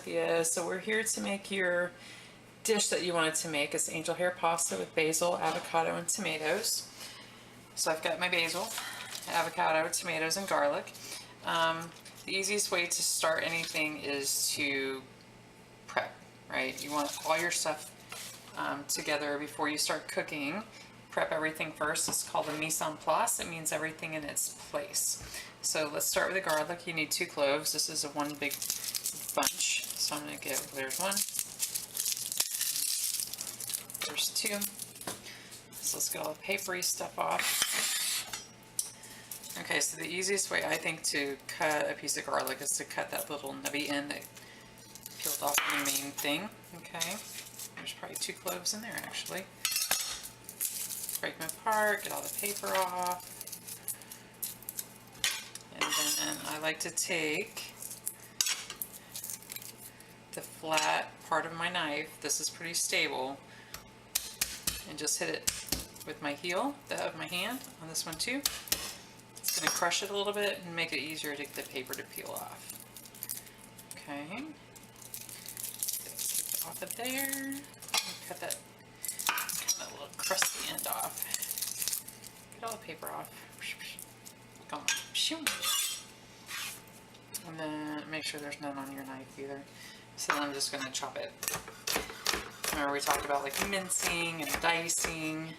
Cynthia. So we're here to make your dish that you wanted to make. It's angel hair pasta with basil, avocado, and tomatoes. So I've got my basil, avocado, tomatoes, and garlic. The easiest way to start anything is to prep, right? You want all your stuff together before you start cooking. Prep everything first. It's called a mise en place. It means everything in its place. So let's start with the garlic. You need 2 cloves. This is a one big bunch. So I'm going to get, there's 1. There's 2. So let's get all the papery stuff off. Okay, so the easiest way I think to cut a piece of garlic is to cut that little nubby end that peeled off the main thing. Okay, there's probably 2 cloves in there actually. Break them apart, get all the paper off. And then I like to take the flat part of my knife, this is pretty stable, and just hit it with my heel of my hand on this one too. It's going to crush it a little bit and make it easier to get the paper to peel off. Okay, take it off of there, cut that kind of little crusty end off. Get all the paper off. Come on. And then make sure there's none on your knife either. So then I'm just going to chop it. Remember we talked about like mincing and dicing.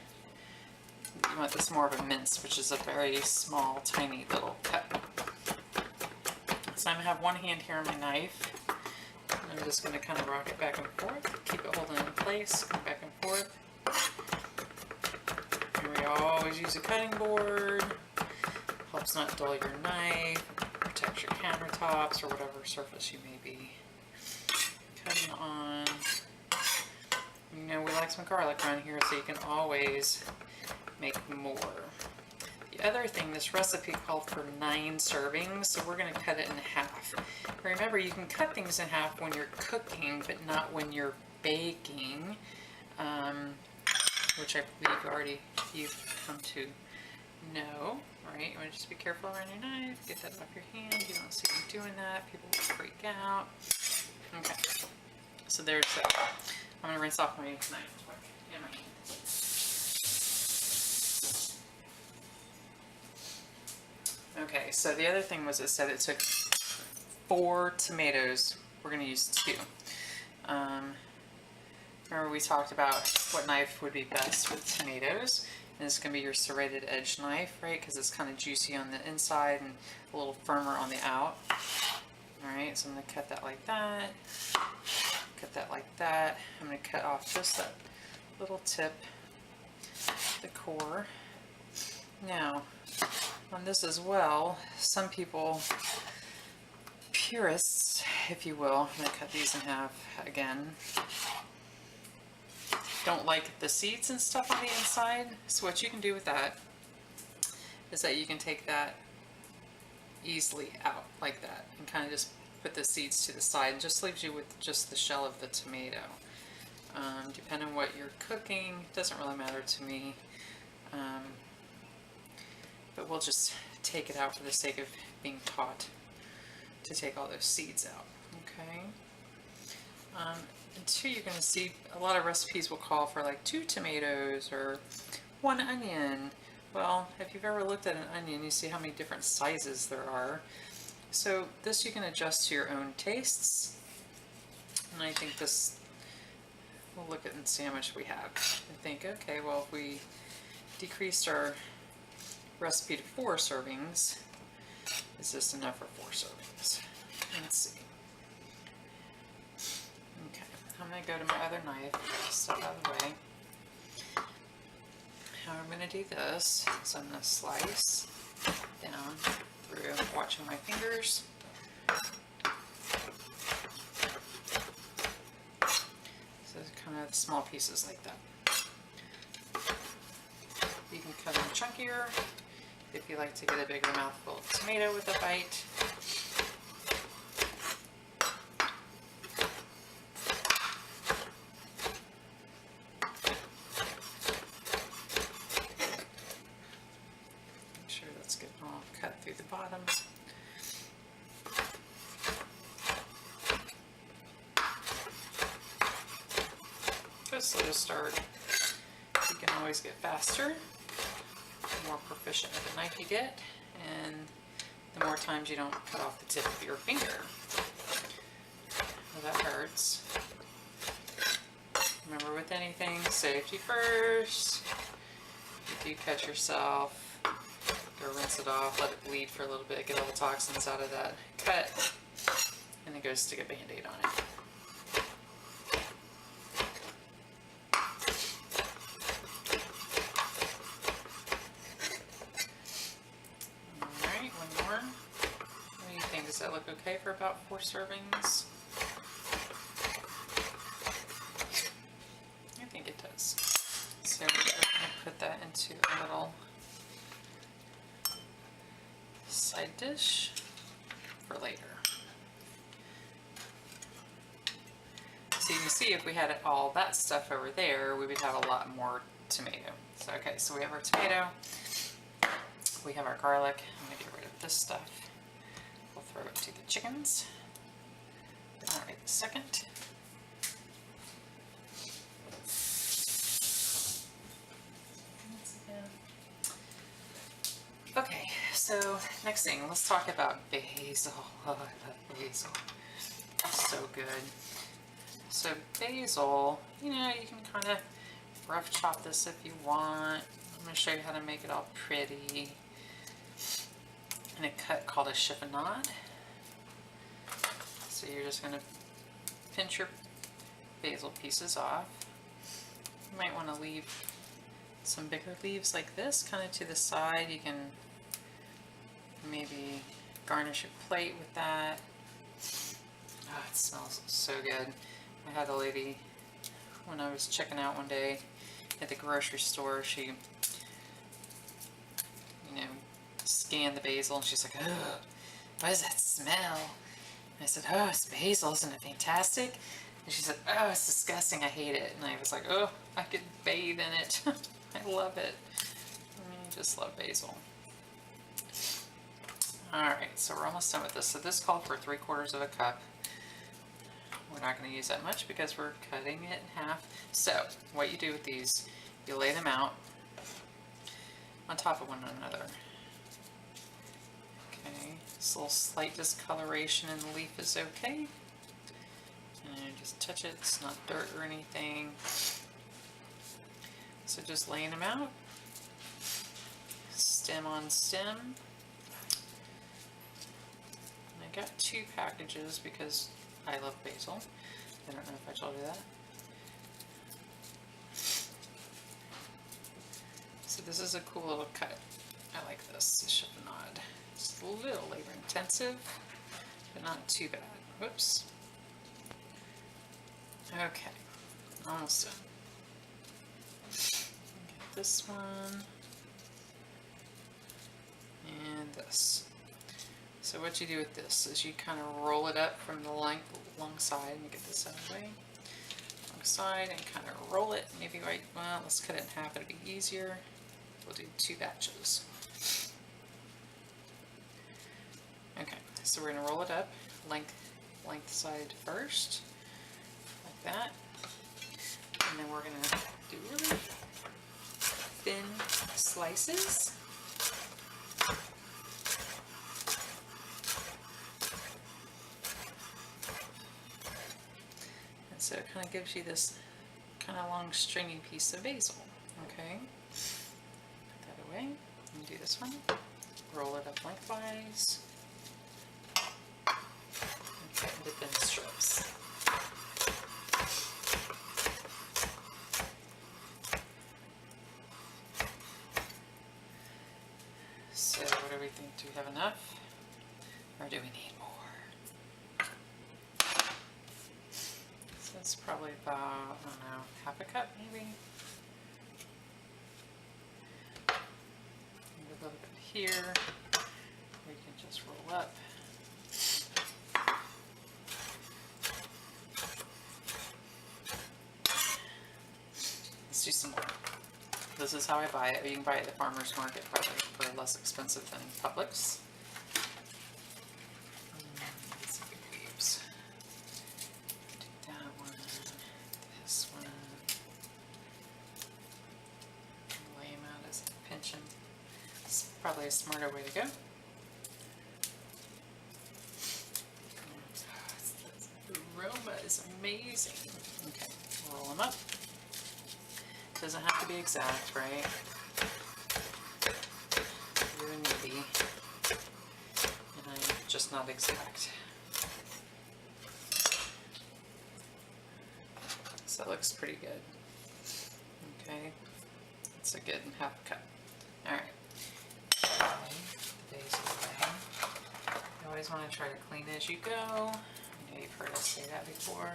You want this more of a mince, which is a very small, tiny little cut. So I'm going to have one hand here on my knife. I'm just going to kind of rock it back and forth. Keep it holding in place. Go back and forth. And we always use a cutting board. Helps not dull your knife. Protects your countertops or whatever surface you may be cutting on. You know, we like some garlic around here, so you can always make more. The other thing, this recipe called for 9 servings, so we're going to cut it in half. Remember, you can cut things in half when you're cooking, but not when you're baking, which I believe you've come to know. Right, you want to just be careful around your knife, get that off your hand. You don't see me doing that, people will freak out. Okay, so there's that. I'm going to rinse off my knife real quick and my hand. Okay, so the other thing was it said it took 4 tomatoes. We're going to use 2. Remember we talked about what knife would be best with tomatoes. And it's going to be your serrated edge knife, right? Because it's kind of juicy on the inside and a little firmer on the out. Alright, so I'm going to cut that like that. Cut that like that. I'm going to cut off just that little tip, the core. Now, on this as well, some people, purists, if you will, I'm going to cut these in half again, don't like the seeds and stuff on the inside. So what you can do with that is that you can take that easily out like that and kind of just put the seeds to the side. It just leaves you with just the shell of the tomato. Depending on what you're cooking, it doesn't really matter to me. But we'll just take it out for the sake of being taught to take all those seeds out. Okay. And 2, you're going to see a lot of recipes will call for like 2 tomatoes or 1 onion. Well, if you've ever looked at an onion, you see how many different sizes there are. So this you can adjust to your own tastes. And I think this, we'll look at and see how much we have. And think, okay, well if we decreased our recipe to 4 servings, is this enough for 4 servings? Let's see. I'm going to go to my other knife, step out of the way. How I'm going to do this is I'm going to slice down through, watching my fingers. So kind of small pieces like that. You can cut them chunkier if you like to get a bigger mouthful of tomato with a bite. slow start. You can always get faster, the more proficient with the knife you get, and the more times you don't cut off the tip of your finger. Well, that hurts. Remember, with anything, safety first. If you cut yourself, go rinse it off, let it bleed for a little bit, get all the toxins out of that cut, and then go stick a Band-Aid on it. Alright, one more. What do you think? Does that look okay for about 4 servings? I think it does. So we're going to put that into a little side dish for later. So you can see if we had all that stuff over there, we would have a lot more tomato. So okay, so we have our tomato, we have our garlic. I'm going to get rid of this stuff. We'll throw it to the chickens. Alright, second. Okay, so next thing, let's talk about basil. Oh, I love basil. It's so good. So basil, you know, you can kind of rough chop this if you want. I'm going to show you how to make it all pretty. In a cut called a chiffonade. So you're just going to pinch your basil pieces off. You might want to leave some bigger leaves like this kind of to the side. You can maybe garnish your plate with that. Oh, it smells so good. I had a lady when I was checking out one day at the grocery store. She, you know, scanned the basil and she's like, "Oh, what is that smell?" And I said, "Oh, it's basil, isn't it fantastic?" And she said, "Oh, it's disgusting, I hate it." And I was like, "Oh, I could bathe in it." I love it. I just love basil. Alright, so we're almost done with this. So this called for 3/4 of a cup. We're not going to use that much because we're cutting it in half. So what you do with these, you lay them out on top of one another. Okay, this little slight discoloration in the leaf is okay. And you just touch it, it's not dirt or anything. So just laying them out, stem on stem. And I got 2 packages because I love basil. I don't know if I told you that. So this is a cool little cut. I like this chiffonade. It's a little labor intensive, but not too bad. Whoops. Okay, almost done. Get this one and this. So what you do with this is you kind of roll it up from the long side. Let me get this out of the way. Long side and kind of roll it. Maybe right, well, let's cut it in half. It'll be easier. We'll do 2 batches. Okay, so we're going to roll it up length side first, like that. And then we're going to do really thin slices. And so it kind of gives you this kind of long stringy piece of basil. Okay, put that away and do this one. Roll it up lengthwise. And cut into thin strips. So what do we think? Do we have enough? Or do we need more? So that's probably about, I don't know, half a cup maybe. And a little bit here. We can just roll up. Let's do some more. This is how I buy it. You can buy it at the farmer's market probably for less expensive than Publix. Get some big leaves. Do that one, this one. probably a smarter way to go. The aroma is amazing. Okay, roll them up. Doesn't have to be exact, right? You're a newbie, and I'm just not exact. So it looks pretty good. Okay, it's a good half cup. All right. Basil away. You always want to try to clean as you go. I know you've heard us say that before.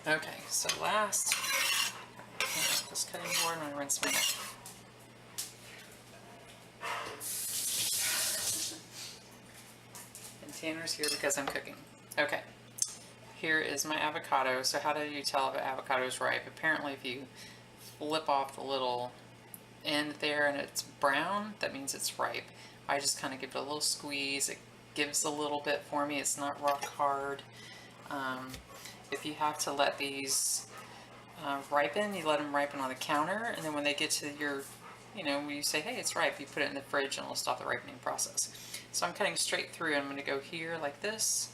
Okay, so last, this cutting board, I'm going to rinse my knife. And Tanner's here because I'm cooking. Okay, here is my avocado. So how do you tell if an avocado is ripe? Apparently if you flip off the little end there and it's brown, that means it's ripe. I just kind of give it a little squeeze. It gives a little bit for me. It's not rock hard. If you have to let these ripen, you let them ripen on the counter, and then when they get to your, when you say, hey, it's ripe, you put it in the fridge and it'll stop the ripening process. So I'm cutting straight through. I'm going to go here like this,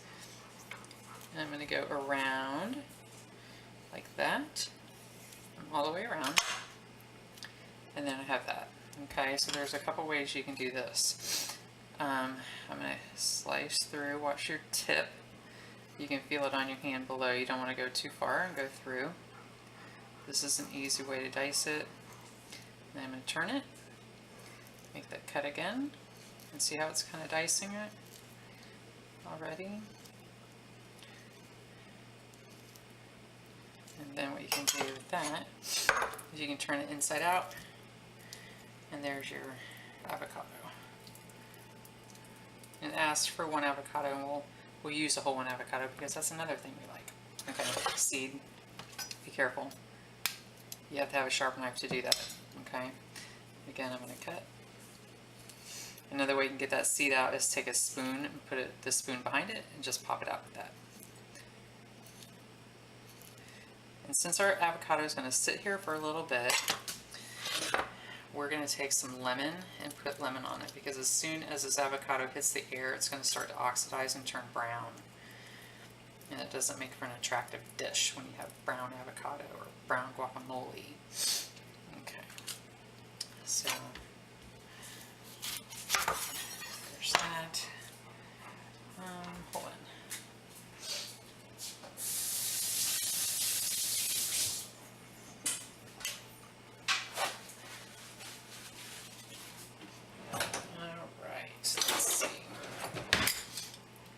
and I'm going to go around like that, all the way around, and then I have that. Okay, so there's a couple ways you can do this. I'm going to slice through. Watch your tip. You can feel it on your hand below. You don't want to go too far and go through. This is an easy way to dice it. Then I'm going to turn it, make that cut again, and see how it's kind of dicing it already. And then what you can do with that is you can turn it inside out, and there's your avocado. And ask for one avocado, and we'll use a whole one avocado because that's another thing we like. Okay, seed, be careful. You have to have a sharp knife to do that, okay? Again, I'm going to cut. Another way you can get that seed out is take a spoon and put the spoon behind it and just pop it out with that. And since our avocado is going to sit here for a little bit, we're going to take some lemon and put lemon on it, because as soon as this avocado hits the air, it's going to start to oxidize and turn brown. And it doesn't make for an attractive dish when you have brown avocado or brown guacamole. Okay, so there's that. Hold on. Alright, let's see.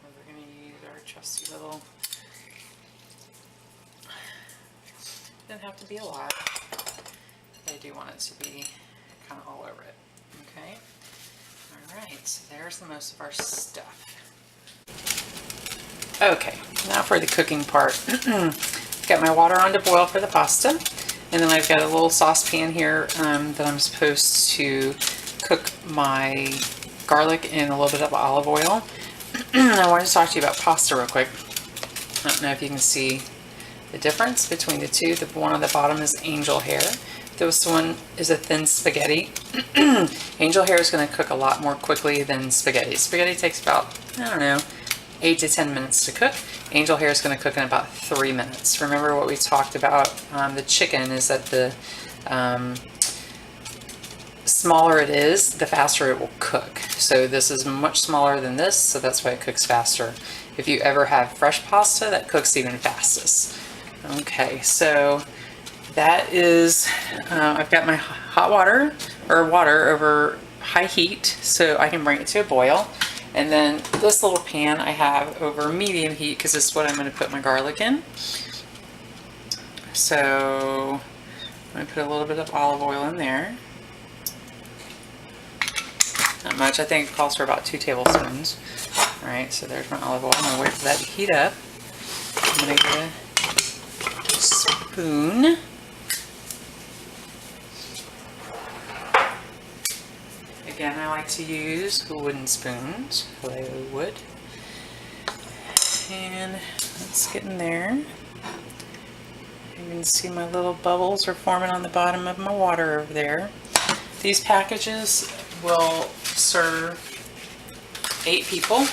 We're going to use our trusty little, doesn't have to be a lot, but I do want it to be kind of all over it. Okay, alright, so there's the most of our stuff. Okay, now for the cooking part. Got my water on to boil for the pasta, and then I've got a little saucepan here that I'm supposed to cook my garlic in a little bit of olive oil. I wanted to talk to you about pasta real quick. I don't know if you can see the difference between the two. The one on the bottom is angel hair. This one is a thin spaghetti. Angel hair is going to cook a lot more quickly than spaghetti. Spaghetti takes about, I don't know, 8 to 10 minutes to cook. Angel hair is going to cook in about 3 minutes. Remember what we talked about, the chicken is that the smaller it is, the faster it will cook. So this is much smaller than this, so that's why it cooks faster. If you ever have fresh pasta, that cooks even fastest. Okay, so that is, I've got my hot water, or water over high heat, so I can bring it to a boil. And then this little pan I have over medium heat, because this is what I'm going to put my garlic in. So I'm going to put a little bit of olive oil in there. Not much, I think it calls for about 2 tablespoons. Alright, so there's my olive oil. I'm going to wait for that to heat up. I'm going to get a spoon. Again, I like to use wooden spoons, clay wood. And let's get in there. You can see my little bubbles are forming on the bottom of my water over there. These packages will serve 8 people.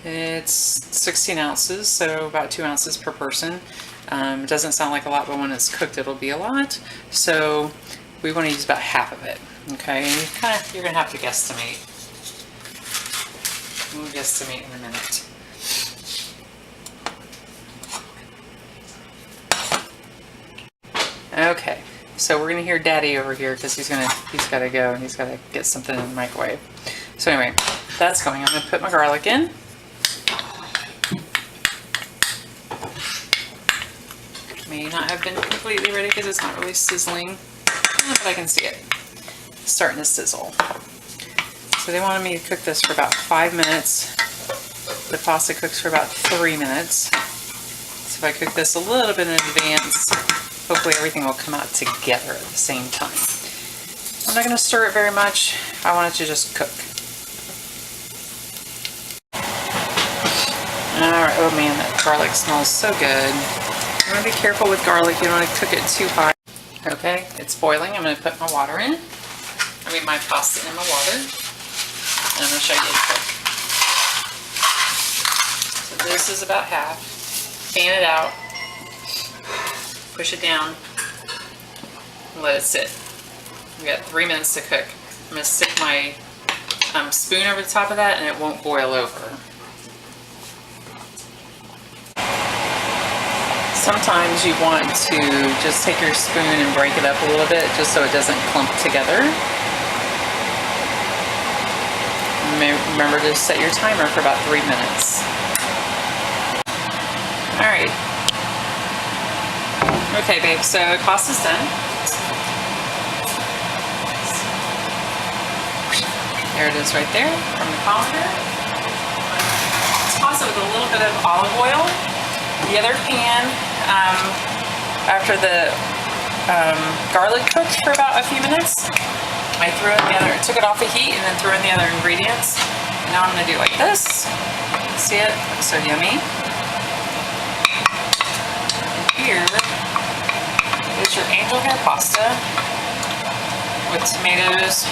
It's 16 ounces, so about 2 ounces per person. It doesn't sound like a lot, but when it's cooked, it'll be a lot. So we want to use about half of it. Okay, you're gonna have to guesstimate. We'll guesstimate in a minute. Okay, so we're gonna hear Daddy over here because he's gotta go and he's gotta get something in the microwave. So anyway, that's going. I'm gonna put my garlic in. May not have been completely ready because it's not really sizzling, but I can see it starting to sizzle. So they wanted me to cook this for about 5 minutes. The pasta cooks for about 3 minutes. So if I cook this a little bit in advance, hopefully everything will come out together at the same time. I'm not going to stir it very much. I want it to just cook. Alright, oh man, that garlic smells so good. You want to be careful with garlic. You don't want to cook it too high. Okay, it's boiling. I'm going to put my water in. My pasta in my water. And I'm going to show you it cook. So this is about half. Fan it out. Push it down. And let it sit. We got 3 minutes to cook. I'm going to stick my spoon over the top of that and it won't boil over. Sometimes you want to just take your spoon and break it up a little bit just so it doesn't clump together. Remember to set your timer for about 3 minutes. Alright. Okay, babe, so pasta's done. There it is right there from the colander. Toss it with a little bit of olive oil. The other pan, after the garlic cooked for about a few minutes, I threw in the other, took it off the heat and then threw in the other ingredients. And now I'm going to do like this. See it? Looks so yummy. And here is your angel hair pasta with tomatoes,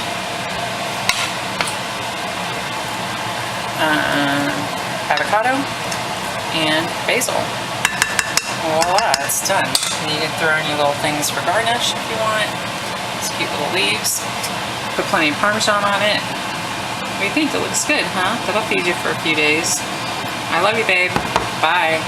avocado, and basil. Voila, it's done. And you can throw in your little things for garnish if you want. These cute little leaves. Put plenty of Parmesan on it. What do you think? It looks good, huh? That'll feed you for a few days. I love you, babe. Bye.